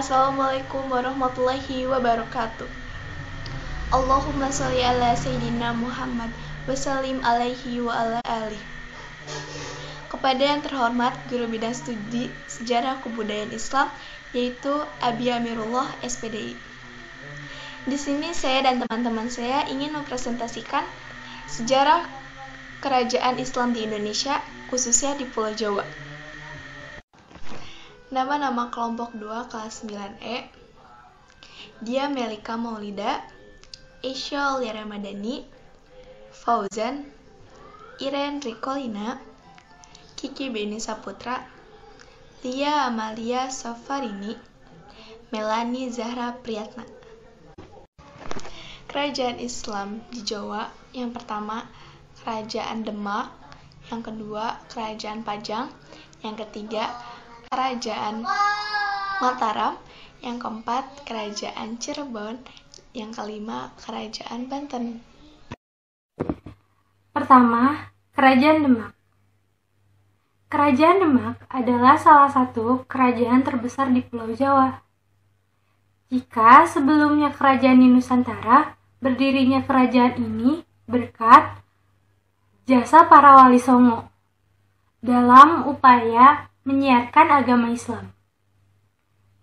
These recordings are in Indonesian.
Assalamualaikum warahmatullahi wabarakatuh. Allahumma sholli ala Sayyidina Muhammad wasallim alaihi wa ala alihi. Kepada yang terhormat Guru Bidang Studi Sejarah Kebudayaan Islam, yaitu Abi Amirullah SPDI. Di sini saya dan teman-teman saya ingin mempresentasikan sejarah kerajaan Islam di Indonesia, khususnya di Pulau Jawa. Nama-nama kelompok 2 kelas 9E, Dia Melika Maulida, Esya Aulia Ramadhani, Fauzan, Iren Rikolina, Kiki Beni Saputra, Lia Amalia Safarini, Melani Zahra Priyatna. Kerajaan Islam di Jawa, yang pertama Kerajaan Demak, yang kedua Kerajaan Pajang, yang ketiga Kerajaan Mataram, yang keempat Kerajaan Cirebon, yang kelima Kerajaan Banten. Pertama, Kerajaan Demak. Kerajaan Demak adalah salah satu kerajaan terbesar di Pulau Jawa. Jika sebelumnya kerajaan di Nusantara, berdirinya kerajaan ini berkat jasa para wali songo dalam upaya menyiarkan agama Islam.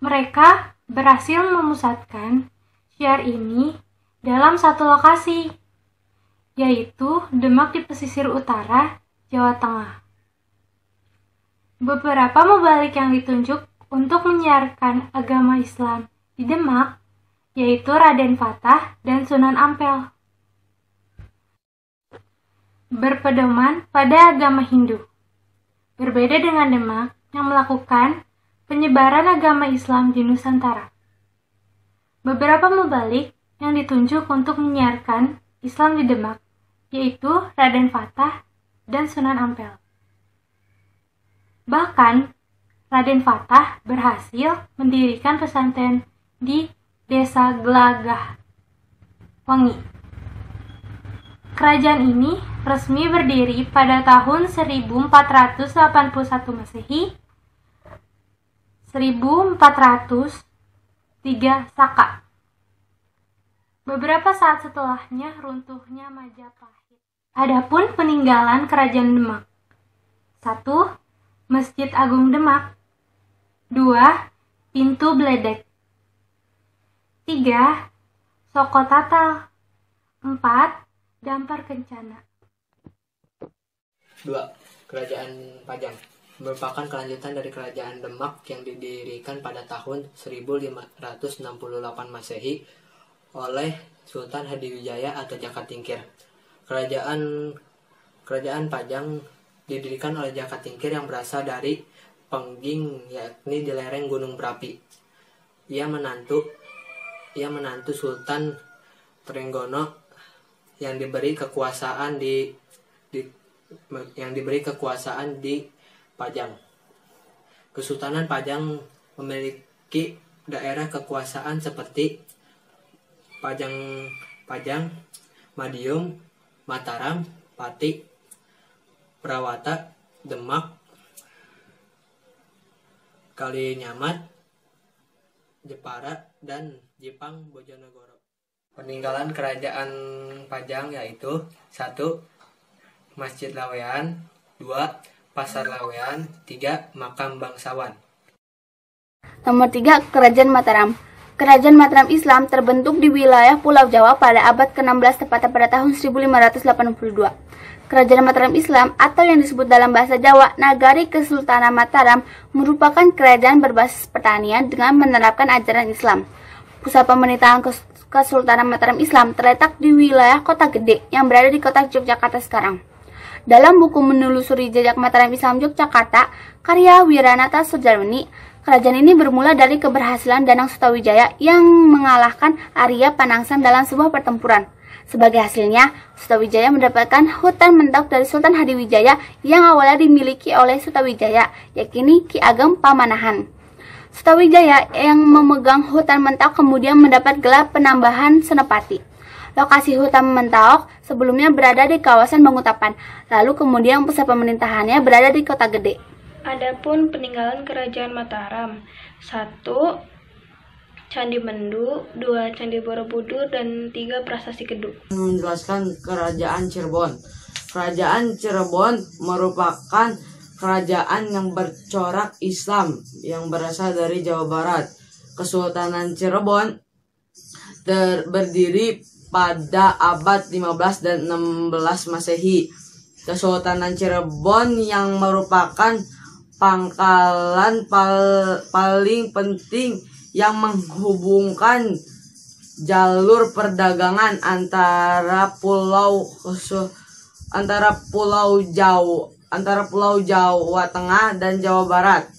Mereka berhasil memusatkan syiar ini dalam satu lokasi, yaitu Demak di pesisir utara, Jawa Tengah. Beberapa mubalik yang ditunjuk untuk menyiarkan agama Islam di Demak, yaitu Raden Fatah dan Sunan Ampel. Berpedoman pada agama Hindu. Berbeda dengan Demak yang melakukan penyebaran agama Islam di Nusantara. Beberapa mubalik yang ditunjuk untuk menyiarkan Islam di Demak, yaitu Raden Fatah dan Sunan Ampel. Bahkan, Raden Fatah berhasil mendirikan pesantren di Desa Gelagah Wangi. Kerajaan ini resmi berdiri pada tahun 1481 Masehi, 1403 Saka. Beberapa saat setelahnya runtuhnya Majapahit. Adapun peninggalan Kerajaan Demak. 1. Masjid Agung Demak. 2. Pintu Bledek. 3. Soko Tatal. 4. Dampar Kencana. 2. Kerajaan Pajang merupakan kelanjutan dari Kerajaan Demak yang didirikan pada tahun 1568 Masehi oleh Sultan Hadiwijaya atau Jakatingkir. Kerajaan Pajang didirikan oleh Jakatingkir yang berasal dari Pengging, yakni di lereng Gunung Berapi. Ia menantu Sultan Trenggono yang diberi kekuasaan di Pajang. Kesultanan Pajang memiliki daerah kekuasaan seperti Pajang, Madiun, Mataram, Pati, Prawata, Demak, Kalinyamat, Jepara, dan Jipang Bojonegoro. Peninggalan Kerajaan Pajang yaitu 1. Masjid Lawean, 2. Pasar Lawean, 3. Makam Bangsawan. Nomor 3. Kerajaan Mataram. Kerajaan Mataram Islam terbentuk di wilayah Pulau Jawa pada abad ke-16 tepatnya pada tahun 1582. Kerajaan Mataram Islam atau yang disebut dalam bahasa Jawa Nagari Kesultanan Mataram merupakan kerajaan berbasis pertanian dengan menerapkan ajaran Islam. Pusat pemerintahan Kesultanan Mataram Islam terletak di wilayah Kota Gede yang berada di kota Yogyakarta sekarang. Dalam buku Menelusuri Jejak Mataram Islam Yogyakarta, karya Wiranata Soejarmeni, kerajaan ini bermula dari keberhasilan Danang Sutawijaya yang mengalahkan Arya Panangsan dalam sebuah pertempuran. Sebagai hasilnya, Sutawijaya mendapatkan hutan mentok dari Sultan Hadiwijaya yang awalnya dimiliki oleh Sutawijaya, yakni Ki Ageng Pamanahan. Sutawijaya yang memegang hutan Mentaok kemudian mendapat gelar penambahan Senopati. Lokasi hutan Mentaok sebelumnya berada di kawasan Bangutapan, lalu kemudian pusat pemerintahannya berada di Kota Gede. Adapun peninggalan Kerajaan Mataram. 1. Candi Mendu, 2 Candi Borobudur, dan 3 Prasasti Kedung. Menjelaskan Kerajaan Cirebon. Kerajaan Cirebon merupakan kerajaan yang bercorak Islam yang berasal dari Jawa Barat. Kesultanan Cirebon berdiri pada abad 15 dan 16 Masehi. Kesultanan Cirebon yang merupakan pangkalan paling penting yang menghubungkan jalur perdagangan antara Pulau Jawa Tengah dan Jawa Barat.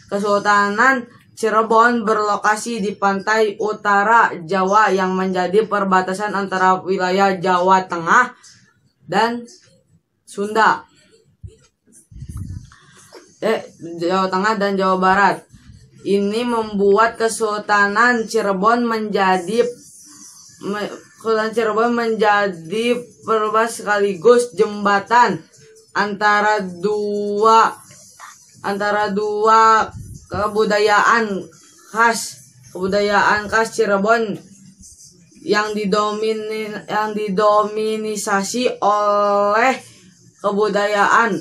Kesultanan Cirebon berlokasi di pantai utara Jawa yang menjadi perbatasan antara wilayah Jawa Tengah dan Sunda. Jawa Tengah dan Jawa Barat. Ini membuat Kesultanan Cirebon menjadi perbatasan sekaligus jembatan antara dua kebudayaan khas Cirebon yang didominisasi oleh kebudayaan.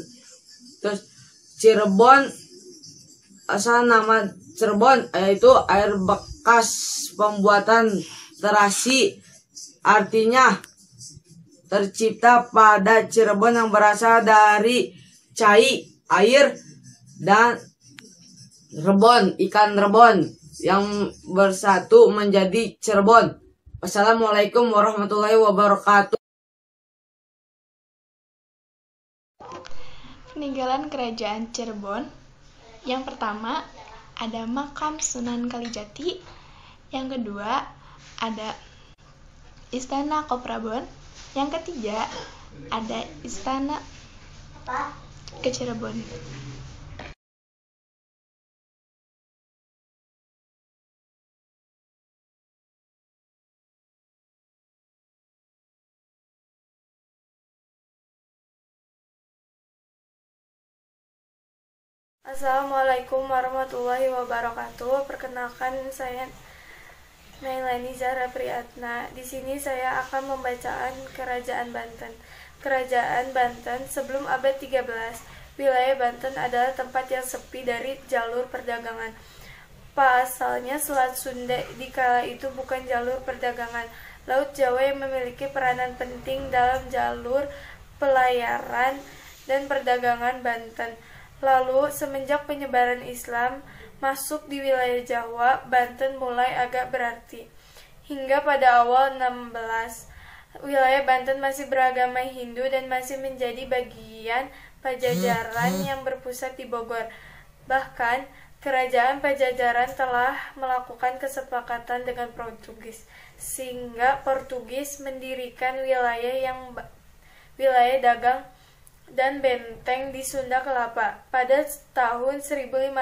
Terus Cirebon, asal nama Cirebon yaitu air bekas pembuatan terasi, artinya tercipta pada Cirebon yang berasal dari cai, air, dan rebon, ikan rebon yang bersatu menjadi Cirebon. Wassalamualaikum warahmatullahi wabarakatuh. Peninggalan Kerajaan Cirebon. Yang pertama ada makam Sunan Kalijati. Yang kedua ada Istana Koprabon. Yang ketiga ada Istana Cirebon. Assalamualaikum warahmatullahi wabarakatuh. Perkenalkan, saya Nailani Zahra Priyatna. Di sini saya akan membacakan Kerajaan Banten. Kerajaan Banten sebelum abad 13. Wilayah Banten adalah tempat yang sepi dari jalur perdagangan. Pasalnya Selat Sunda di kala itu bukan jalur perdagangan. Laut Jawa yang memiliki peranan penting dalam jalur pelayaran dan perdagangan Banten. Lalu, semenjak penyebaran Islam masuk di wilayah Jawa, Banten mulai agak berarti. Hingga pada awal 16, wilayah Banten masih beragama Hindu dan masih menjadi bagian Pajajaran yang berpusat di Bogor. Bahkan, Kerajaan Pajajaran telah melakukan kesepakatan dengan Portugis, sehingga Portugis mendirikan wilayah dagang dan benteng di Sunda Kelapa. Pada tahun 1526,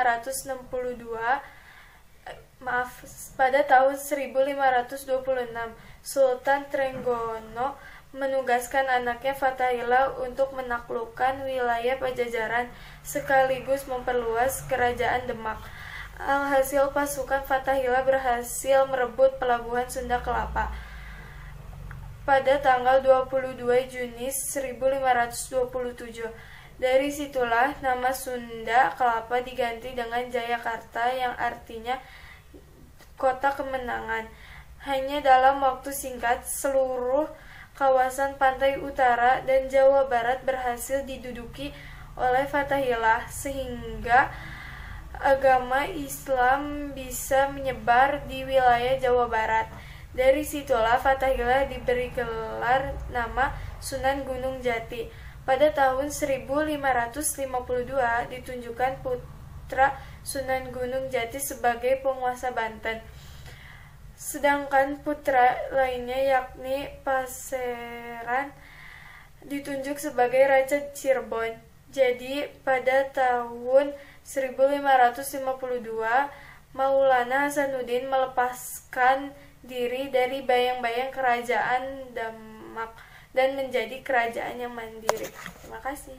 Sultan Trenggono menugaskan anaknya Fathahillah untuk menaklukkan wilayah Pajajaran sekaligus memperluas kerajaan Demak. Alhasil pasukan Fathahillah berhasil merebut pelabuhan Sunda Kelapa. Pada tanggal 22 Juni 1527. Dari situlah nama Sunda Kelapa diganti dengan Jayakarta yang artinya kota kemenangan. Hanya dalam waktu singkat, seluruh kawasan pantai utara dan Jawa Barat berhasil diduduki oleh Fathahillah, sehingga agama Islam bisa menyebar di wilayah Jawa Barat. Dari situlah Fathahillah diberi gelar nama Sunan Gunung Jati. Pada tahun 1552 ditunjukkan putra Sunan Gunung Jati sebagai penguasa Banten. Sedangkan putra lainnya yakni Paseran ditunjuk sebagai Raja Cirebon. Jadi pada tahun 1552 Maulana Hasanuddin melepaskan diri dari bayang-bayang kerajaan Demak dan menjadi kerajaan yang mandiri. Terima kasih.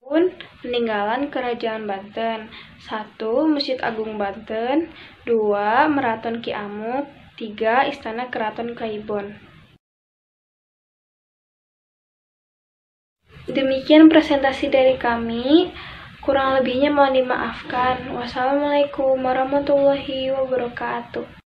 Peninggalan Kerajaan Banten. 1. Masjid Agung Banten. 2. Meraton Ki Amuk. 3. Istana Keraton Kaibon. Demikian presentasi dari kami. Kurang lebihnya mohon dimaafkan. Wassalamualaikum warahmatullahi wabarakatuh.